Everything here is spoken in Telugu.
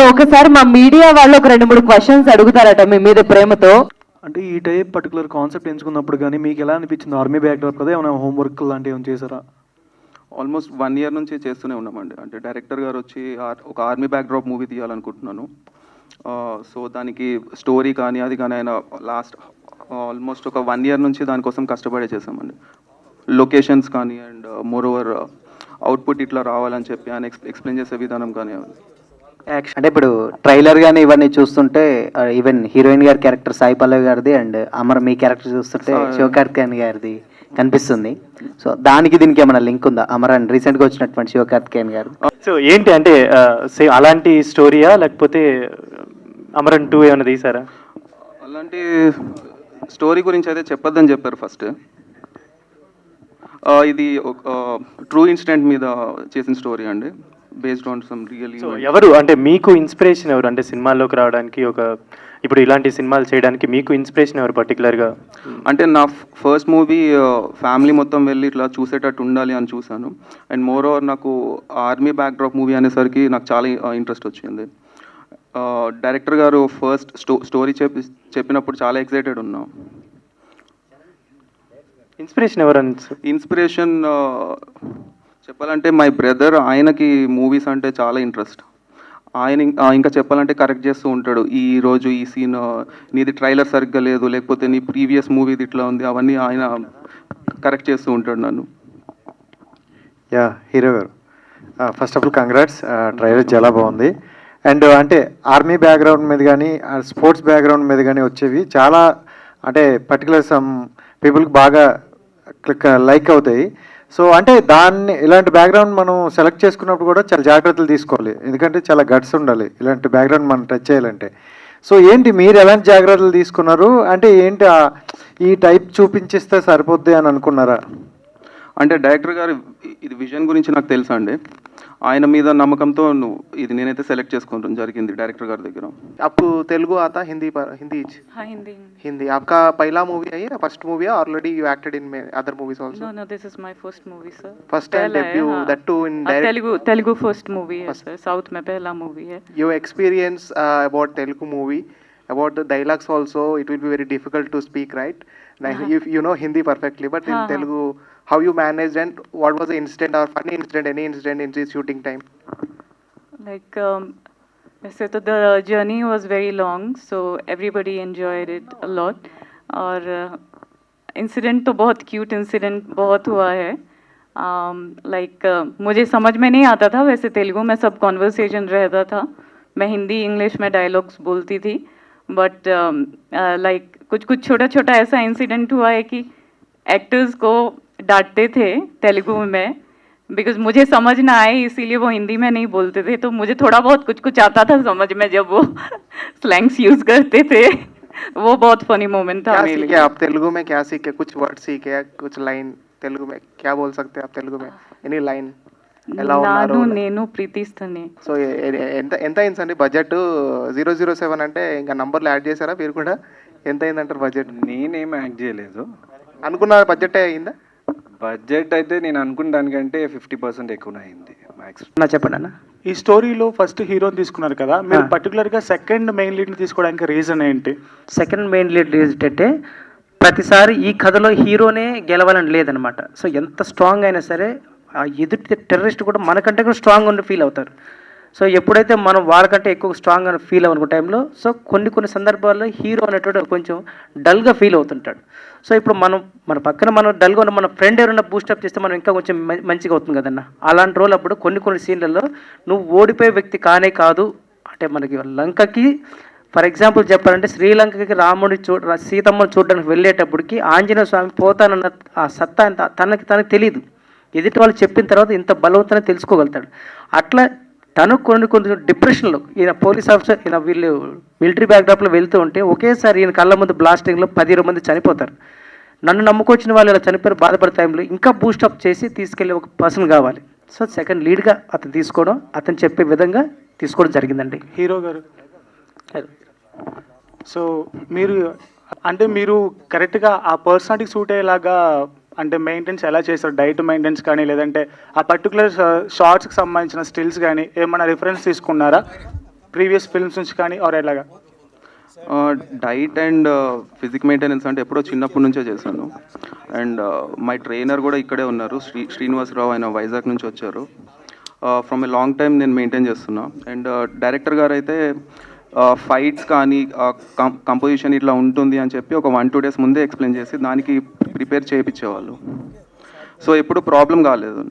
ఒకసారి మా మీడియా వాళ్ళు ఒక 2-3 క్వశ్చన్స్ అడుగుతారట మీ మీద ప్రేమతో. అంటే ఈ టైప్ పర్టికులర్ కాన్సెప్ట్ ఎంచుకున్నప్పుడు కానీ మీకు ఎలా అనిపించింది? ఆర్మీ బ్యాక్డ్రాప్ కదా, ఏమైనా హోంవర్క్ లాంటివి ఏమైనా చేశారా? ఆల్మోస్ట్ 1 year నుంచి చేస్తూనే ఉన్నామండి. అంటే డైరెక్టర్ గారు వచ్చి ఒక ఆర్మీ బ్యాక్డ్రాప్ మూవీ తీయాలనుకుంటున్నాను. సో దానికి స్టోరీ కానీ అది కానీ ఆయన లాస్ట్ ఆల్మోస్ట్ ఒక 1 year నుంచి దానికోసం కష్టపడే చేసామండి. లొకేషన్స్ కానీ అండ్ మోర్ ఓవర్ అవుట్పుట్ ఇట్లా రావాలని చెప్పి ఆయన ఎక్స్ప్లెయిన్ చేసే విధానం కానీ. అంటే ఇప్పుడు ట్రైలర్ కానీ ఇవన్నీ చూస్తుంటే ఈవెన్ హీరోయిన్ గారి క్యారెక్టర్ సాయి పల్లవి గారిది అండ్ అమర్ మీ క్యారెక్టర్ చూస్తుంటే శివకార్తికేయన్ గారిది కనిపిస్తుంది. సో దానికి దీనికి ఏమైనా లింక్ ఉందా? అమర్ అండ్ రీసెంట్గా వచ్చినటువంటి శివకార్తికేయన్ గారు. సో ఏంటి అంటే అలాంటి స్టోరీయా లేకపోతే అమరన్ 2 ఏమైనా తీసారా? అలాంటి స్టోరీ గురించి అయితే చెప్పొద్దని చెప్పారు ఫస్ట్. ఇది ఒక ట్రూ ఇన్సిడెంట్ మీద చేసిన స్టోరీ అండి, బేస్డ్ ఆన్ సమ్ రియల్. ఎవరు అంటే మీకు ఇన్స్పిరేషన్ ఎవరు? అంటే సినిమాల్లోకి రావడానికి ఇప్పుడు ఇలాంటి సినిమాలు చేయడానికి మీకు ఇన్స్పిరేషన్ ఎవరు పర్టికులర్గా? అంటే నా ఫస్ట్ మూవీ ఫ్యామిలీ మొత్తం వెళ్ళి ఇట్లా చూసేటట్టు ఉండాలి అని చూశాను. అండ్ మోర్ ఓవర్ నాకు ఆర్మీ బ్యాక్డ్రాప్ మూవీ అనేసరికి నాకు చాలా ఇంట్రెస్ట్ వచ్చింది. డైరెక్టర్ గారు ఫస్ట్ స్టోరీ చెప్పినప్పుడు చాలా ఎక్సైటెడ్ ఉన్నాం. ఇన్స్పిరేషన్ ఎవరు? ఇన్స్పిరేషన్ చెప్పాలంటే మై బ్రదర్. ఆయనకి మూవీస్ అంటే చాలా ఇంట్రెస్ట్. ఆయన ఇంకా చెప్పాలంటే కరెక్ట్ చేస్తూ ఉంటాడు. ఈరోజు ఈ సీన్ నీది ట్రైలర్ సరిగ్గా లేదు, లేకపోతే నీ ప్రీవియస్ మూవీది ఇట్లా ఉంది, అవన్నీ ఆయన కరెక్ట్ చేస్తూ ఉంటాడు నన్ను. యా హీరో గారు, first of all congrats, trailer చాలా బాగుంది. అండ్ అంటే ఆర్మీ బ్యాక్గ్రౌండ్ మీద కానీ స్పోర్ట్స్ బ్యాక్గ్రౌండ్ మీద కానీ వచ్చేవి చాలా అంటే పర్టికులర్ సమ్ పీపుల్కి బాగా లైక్ అవుతాయి. సో అంటే దాన్ని ఇలాంటి బ్యాక్గ్రౌండ్ మనం సెలెక్ట్ చేసుకున్నప్పుడు కూడా చాలా జాగ్రత్తలు తీసుకోవాలి, ఎందుకంటే చాలా గట్స్ ఉండాలి ఇలాంటి బ్యాక్గ్రౌండ్ మనం టచ్ చేయాలంటే. సో ఏంటి మీరు ఎలాంటి జాగ్రత్తలు తీసుకున్నారు? అంటే ఏంటి ఈ టైప్ చూపించిస్తే సరిపోద్ది అని అనుకున్నారా? అంటే డైరెక్టర్ గారు ఇది విజన్ గురించి నాకు తెలుసా అండి, ఆయన మీద నమ్మకంతో ఇది నేనైతే సెలెక్ట్ చేసుకోవడం జరిగింది డైరెక్టర్ గారి దగ్గర. आपको तेलुगु आता? हिंदी हिंदी? हाँ, हिंदी. हिंदी आपका पहला मूवी है या फर्स्ट मूवी है? Already you acted in other movies also? No, this is my first movie, sir. First time debut, that too in direct Telugu first movie है सर. साउथ में पहला मूवी है. your experience about Telugu movie, about the dialogues also, it will be very difficult to speak, right? Like, if you know Hindi perfectly, but in Telugu, how you managed and what was the incident or funny incident, any incident in the shooting time? Like वैसे तो the journey was very long, so everybody enjoyed it a lot. और इंसिडेंट तो बहुत क्यूट इंसिडेंट बहुत हुआ है. लाइक मुझे समझ में नहीं आता था वैसे तेलुगु में, सब कॉन्वर्सेशन रहता था. मैं हिंदी इंग्लिश में डायलॉग्स बोलती थी, बट लाइक कुछ छोटा छोटा ऐसा इंसिडेंट हुआ है कि एक्टर्स को डांटते थे तेलुगु में, बिकॉज मुझे समझ ना आए इसीलिए वो हिंदी में नहीं बोलते थे. तो मुझे थोड़ा बहुत कुछ आता था समझ में जब वो स्लैंग्स यूज करते थे. वो बहुत फनी मोमेंट था मेरे लिए. आप तेलुगु में क्या सीखे? कुछ वर्ड सीखे, कुछ लाइन तेलुगु में क्या बोल सकते हैं आप तेलुगु में? Any line? నాను నేను ప్రీతిస్తనే. సో ఎంత అయిందండి బడ్జెట్? 007 అంటే ఇంకా నంబర్లు యాడ్ చేశారా మీరు కూడా? ఎంత అయిందంటారు బడ్జెట్? నేనేం యాడ్ చేయలేదు. అనుకున్న బడ్జెట్ అయిందా? బడ్జెట్ అయితే నేను అనుకున్న దానికంటే 50% ఎక్కువ అయింది మ్యాక్స్. చెప్పండి అన్న. ఈ స్టోరీలో ఫస్ట్ హీరోని తీసుకున్నారు కదా, మీరు పర్టికులర్గా సెకండ్ మెయిన్ లీడ్ని తీసుకోవడానికి రీజన్ ఏంటి? సెకండ్ మెయిన్ లీడ్ ఏంటంటే ప్రతిసారి ఈ కథలో హీరోనే గెలవాలని లేదనమాట. సో ఎంత స్ట్రాంగ్ అయినా సరే ఆ ఎదుటి టెర్రరిస్ట్ కూడా మనకంటే కూడా స్ట్రాంగ్ ఉండి ఫీల్ అవుతారు. సో ఎప్పుడైతే మనం వాళ్ళకంటే ఎక్కువ స్ట్రాంగ్ అని ఫీల్ అవ్వనుకున్న టైంలో సో కొన్ని సందర్భాల్లో హీరో అనేటువంటి కొంచెం డల్గా ఫీల్ అవుతుంటాడు. సో ఇప్పుడు మన పక్కన మనం డల్గా ఉన్న మన ఫ్రెండ్ ఎవరైనా బూస్టప్ చేస్తే మనం ఇంకా కొంచెం మంచిగా అవుతుంది కదన్న. అలాంటి రోజులు అప్పుడు కొన్ని సీన్లలో నువ్వు ఓడిపోయే వ్యక్తి కానే కాదు. అంటే మనకి లంకకి ఫర్ ఎగ్జాంపుల్ చెప్పాలంటే శ్రీలంకకి రాముడి సీతమ్మను చూడడానికి వెళ్ళేటప్పటికి ఆంజనేయ స్వామి పోతానన్న ఆ సత్తా తనకి తెలియదు. ఎదుటి వాళ్ళు చెప్పిన తర్వాత ఇంత బలవంతంగా తెలుసుకోగలుగుతాడు. అట్లా తను కొన్ని డిప్రెషన్లో ఈయన పోలీస్ ఆఫీసర్ ఈయన వీళ్ళు మిలిటరీ బ్యాక్డ్రాప్లో వెళ్తూ ఉంటే ఒకేసారి ఈయన కళ్ళ ముందు బ్లాస్టింగ్లో 10-20 మంది చనిపోతారు. నన్ను నమ్ముకొచ్చిన వాళ్ళు ఇలా చనిపోయారు బాధపడే టైంలో ఇంకా బూస్టప్ చేసి తీసుకెళ్ళే ఒక పర్సన్ కావాలి. సో సెకండ్ లీడ్గా అతను తీసుకోవడం, అతను చెప్పే విధంగా తీసుకోవడం జరిగిందండి. హీరో గారు, సో మీరు కరెక్ట్గా ఆ పర్సనాలిటీకి సూట్ అయ్యేలాగా అంటే మెయింటెన్స్ ఎలా చేస్తారు? డైట్ మెయింటెన్స్ కానీ లేదంటే ఆ పర్టికులర్ షార్ట్స్కి సంబంధించిన స్టిల్స్ కానీ ఏమైనా రిఫరెన్స్ తీసుకున్నారా? ప్రీవియస్ ఫిల్మ్స్ నుంచి కానీ ఆర్ ఎలాగా? డైట్ అండ్ ఫిజిక్ మెయింటెనెన్స్ అంటే ఎప్పుడో చిన్నప్పటి నుంచే చేశాను. అండ్ మై ట్రైనర్ కూడా ఇక్కడే ఉన్నారు, శ్రీనివాసరావు, ఆయన వైజాగ్ నుంచి వచ్చారు. ఫ్రమ్ ఏ లాంగ్ టైం నేను మెయింటైన్ చేస్తున్నా. అండ్ డైరెక్టర్ గారు అయితే ఫైట్స్ కానీ కంపోజిషన్ ఇట్లా ఉంటుంది అని చెప్పి ఒక 1-2 days ముందే ఎక్స్ప్లెయిన్ చేసి దానికి ప్రిపేర్ చేయించేవాళ్ళు. సో ఎప్పుడు ప్రాబ్లం కాలేదు.